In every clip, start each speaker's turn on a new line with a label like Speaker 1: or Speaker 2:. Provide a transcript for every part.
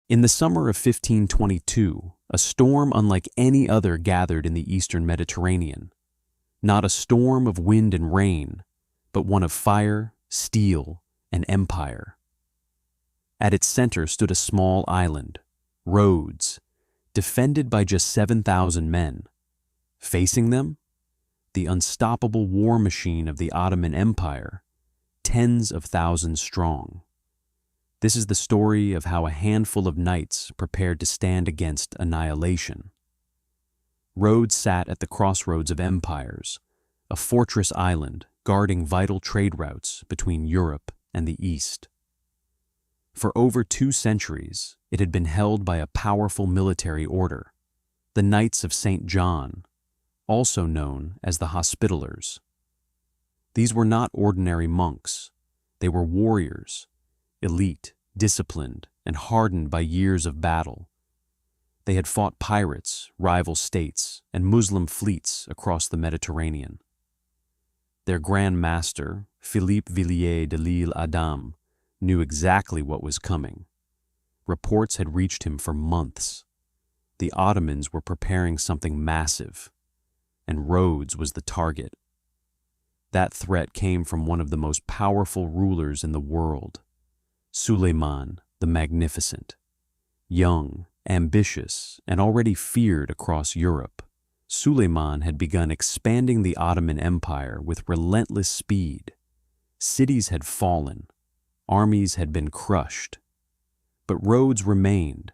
Speaker 1: In the summer of 1522, a storm unlike any other gathered in the eastern Mediterranean. Not a storm of wind and rain, but one of fire, steel, and empire. At its center stood a small island, Rhodes, defended by just 7,000 men. Facing them, the unstoppable war machine of the Ottoman Empire, tens of thousands strong. This is the story of how a handful of knights prepared to stand against annihilation. Rhodes sat at the crossroads of empires, a fortress island guarding vital trade routes between Europe and the East. For over 2 centuries, it had been held by a powerful military order, the Knights of St. John, also known as the Hospitallers. These were not ordinary monks. They were warriors, elite, disciplined, and hardened by years of battle. They had fought pirates, rival states, and Muslim fleets across the Mediterranean. Their Grand Master, Philippe Villiers de l'Isle Adam, knew exactly what was coming. Reports had reached him for months. The Ottomans were preparing something massive, and Rhodes was the target. That threat came from one of the most powerful rulers in the world, Suleiman the Magnificent. Young, ambitious, and already feared across Europe, Suleiman had begun expanding the Ottoman Empire with relentless speed. Cities had fallen, armies had been crushed, but Rhodes remained,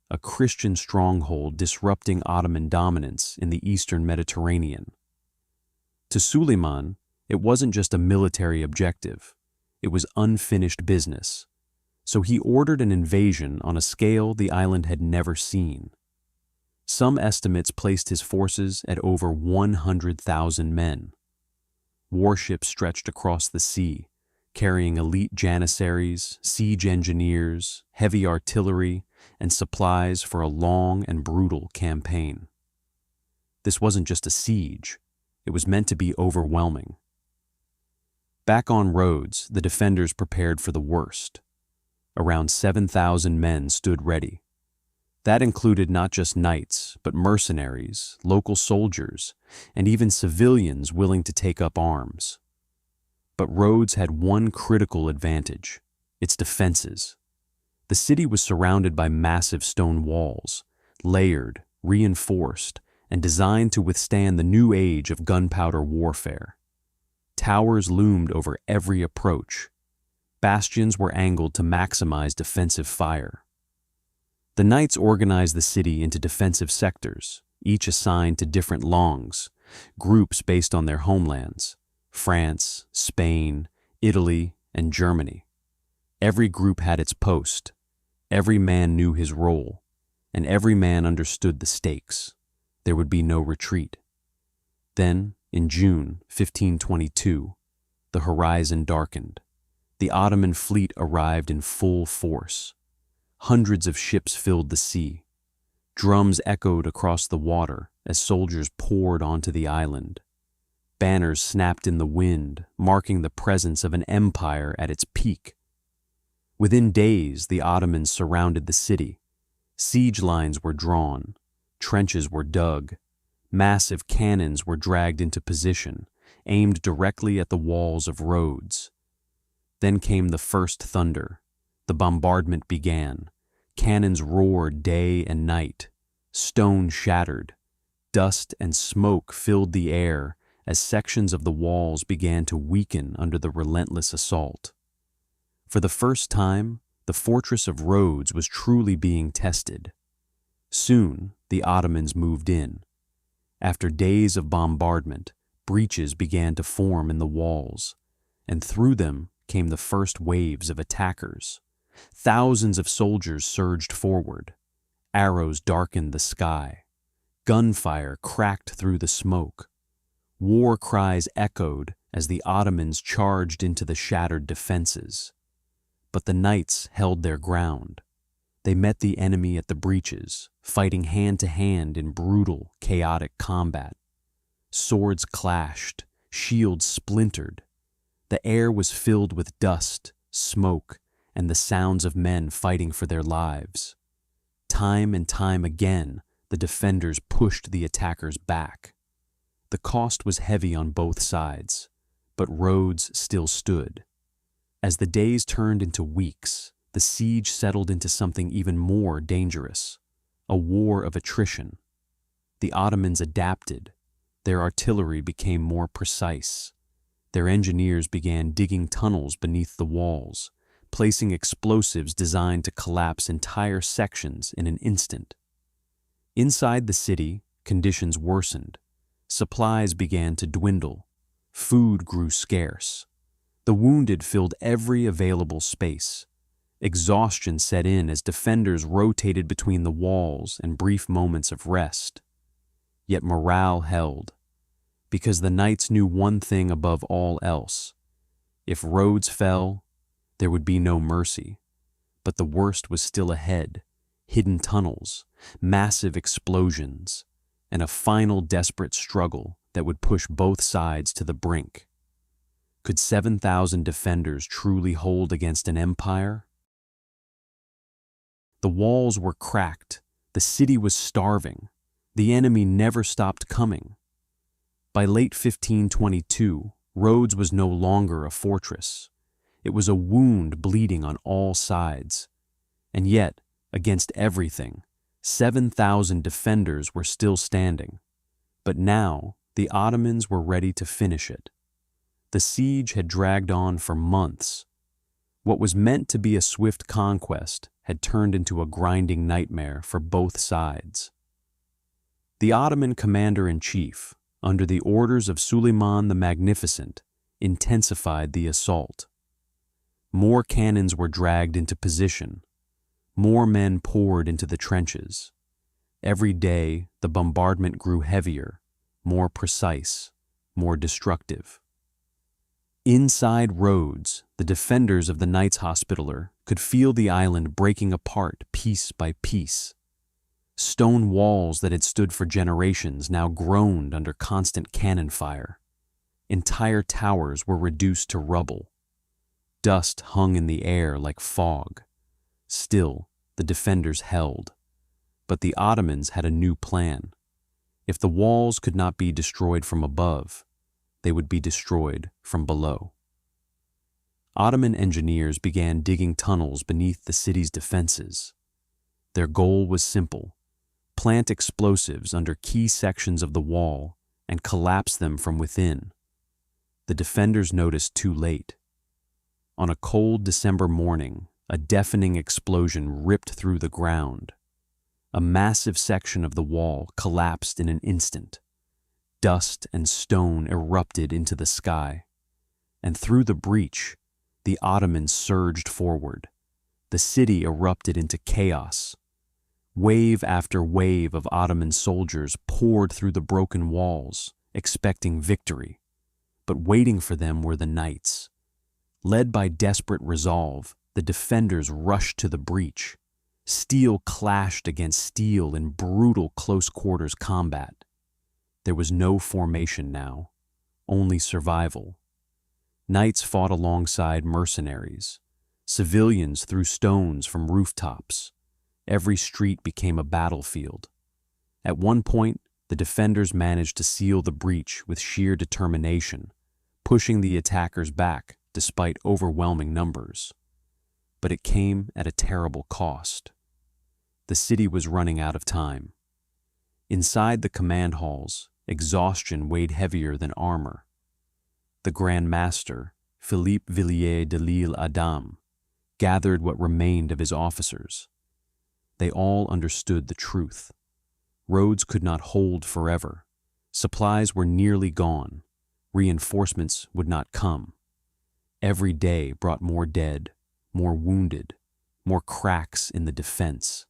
Speaker 1: a Christian stronghold disrupting Ottoman dominance in the eastern Mediterranean. To Suleiman, it wasn't just a military objective, it was unfinished business. So he ordered an invasion on a scale the island had never seen. Some estimates placed his forces at over 100,000 men. Warships stretched across the sea, carrying elite janissaries, siege engineers, heavy artillery, and supplies for a long and brutal campaign. This wasn't just a siege, it was meant to be overwhelming. Back on Rhodes, the defenders prepared for the worst. Around 7,000 men stood ready. That included not just knights, but mercenaries, local soldiers, and even civilians willing to take up arms. But Rhodes had one critical advantage: its defenses. The city was surrounded by massive stone walls, layered, reinforced, and designed to withstand the new age of gunpowder warfare. Towers loomed over every approach. Bastions were angled to maximize defensive fire. The knights organized the city into defensive sectors, each assigned to different longs, groups based on their homelands: France, Spain, Italy, and Germany. Every group had its post, every man knew his role, and every man understood the stakes. There would be no retreat. Then, in June 1522, the horizon darkened. The Ottoman fleet arrived in full force. Hundreds of ships filled the sea. Drums echoed across the water as soldiers poured onto the island. Banners snapped in the wind, marking the presence of an empire at its peak. Within days, the Ottomans surrounded the city. Siege lines were drawn, trenches were dug, massive cannons were dragged into position, aimed directly at the walls of Rhodes. Then came the first thunder. The bombardment began. Cannons roared day and night. Stone shattered. Dust and smoke filled the air as sections of the walls began to weaken under the relentless assault. For the first time, the fortress of Rhodes was truly being tested. Soon, the Ottomans moved in. After days of bombardment, breaches began to form in the walls, and through them came the first waves of attackers. Thousands of soldiers surged forward. Arrows darkened the sky. Gunfire cracked through the smoke. War cries echoed as the Ottomans charged into the shattered defenses. But the knights held their ground. They met the enemy at the breaches, fighting hand-to-hand in brutal, chaotic combat. Swords clashed, shields splintered. The air was filled with dust, smoke, and the sounds of men fighting for their lives. Time and time again, the defenders pushed the attackers back. The cost was heavy on both sides, but Rhodes still stood. As the days turned into weeks, the siege settled into something even more dangerous, a war of attrition. The Ottomans adapted. Their artillery became more precise. Their engineers began digging tunnels beneath the walls, placing explosives designed to collapse entire sections in an instant. Inside the city, conditions worsened. Supplies began to dwindle. Food grew scarce. The wounded filled every available space. Exhaustion set in as defenders rotated between the walls and brief moments of rest. Yet morale held, because the knights knew one thing above all else. If Rhodes fell, there would be no mercy. But the worst was still ahead: hidden tunnels, massive explosions, and a final desperate struggle that would push both sides to the brink. Could 7,000 defenders truly hold against an empire? The walls were cracked. The city was starving. The enemy never stopped coming. By late 1522, Rhodes was no longer a fortress. It was a wound bleeding on all sides. And yet, against everything, 7,000 defenders were still standing. But now, the Ottomans were ready to finish it. The siege had dragged on for months. What was meant to be a swift conquest had turned into a grinding nightmare for both sides. The Ottoman commander-in-chief, under the orders of Suleiman the Magnificent, intensified the assault. More cannons were dragged into position. More men poured into the trenches. Every day, the bombardment grew heavier, more precise, more destructive. Inside Rhodes, the defenders of the Knights Hospitaller could feel the island breaking apart piece by piece. Stone walls that had stood for generations now groaned under constant cannon fire. Entire towers were reduced to rubble. Dust hung in the air like fog. Still, the defenders held. But the Ottomans had a new plan. If the walls could not be destroyed from above, they would be destroyed from below. Ottoman engineers began digging tunnels beneath the city's defenses. Their goal was simple: plant explosives under key sections of the wall and collapse them from within. The defenders noticed too late. On a cold December morning, a deafening explosion ripped through the ground. A massive section of the wall collapsed in an instant. Dust and stone erupted into the sky, and through the breach, the Ottomans surged forward. The city erupted into chaos. Wave after wave of Ottoman soldiers poured through the broken walls, expecting victory. But waiting for them were the knights. Led by desperate resolve, the defenders rushed to the breach. Steel clashed against steel in brutal close-quarters combat. There was no formation now, only survival. Knights fought alongside mercenaries. Civilians threw stones from rooftops. Every street became a battlefield. At one point, the defenders managed to seal the breach with sheer determination, pushing the attackers back despite overwhelming numbers. But it came at a terrible cost. The city was running out of time. Inside the command halls, exhaustion weighed heavier than armor. The Grand Master, Philippe Villiers de l'Isle Adam, gathered what remained of his officers. They all understood the truth. Rhodes could not hold forever. Supplies were nearly gone. Reinforcements would not come. Every day brought more dead, more wounded, more cracks in the defense.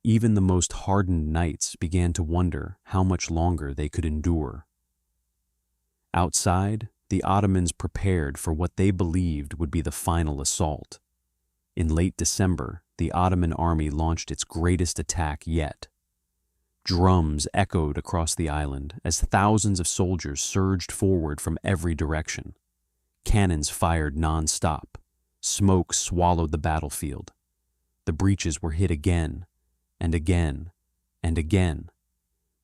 Speaker 1: Even the most hardened knights began to wonder how much longer they could endure. Outside, the Ottomans prepared for what they believed would be the final assault. In late December, the Ottoman army launched its greatest attack yet. Drums echoed across the island as thousands of soldiers surged forward from every direction. Cannons fired non-stop. Smoke swallowed the battlefield. The breaches were hit again, and again and again.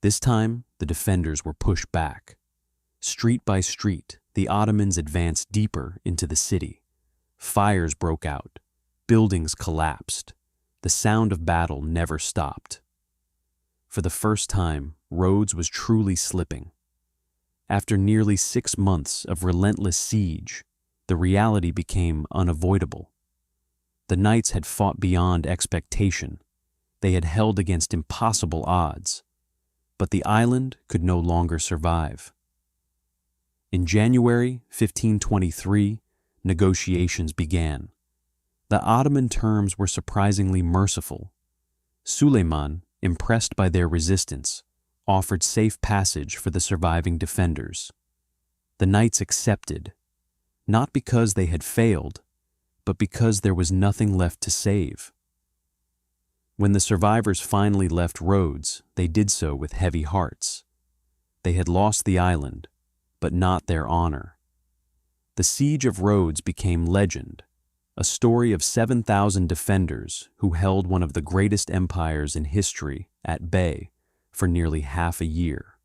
Speaker 1: This time, the defenders were pushed back. Street by street, the Ottomans advanced deeper into the city. Fires broke out. Buildings collapsed. The sound of battle never stopped. For the first time, Rhodes was truly slipping. After nearly 6 months of relentless siege, the reality became unavoidable. The knights had fought beyond expectation. They had held against impossible odds. But the island could no longer survive. In January 1523, negotiations began. The Ottoman terms were surprisingly merciful. Suleiman, impressed by their resistance, offered safe passage for the surviving defenders. The knights accepted, not because they had failed, but because there was nothing left to save. When the survivors finally left Rhodes, they did so with heavy hearts. They had lost the island, but not their honor. The Siege of Rhodes became legend, a story of 7,000 defenders who held one of the greatest empires in history at bay for nearly half a year.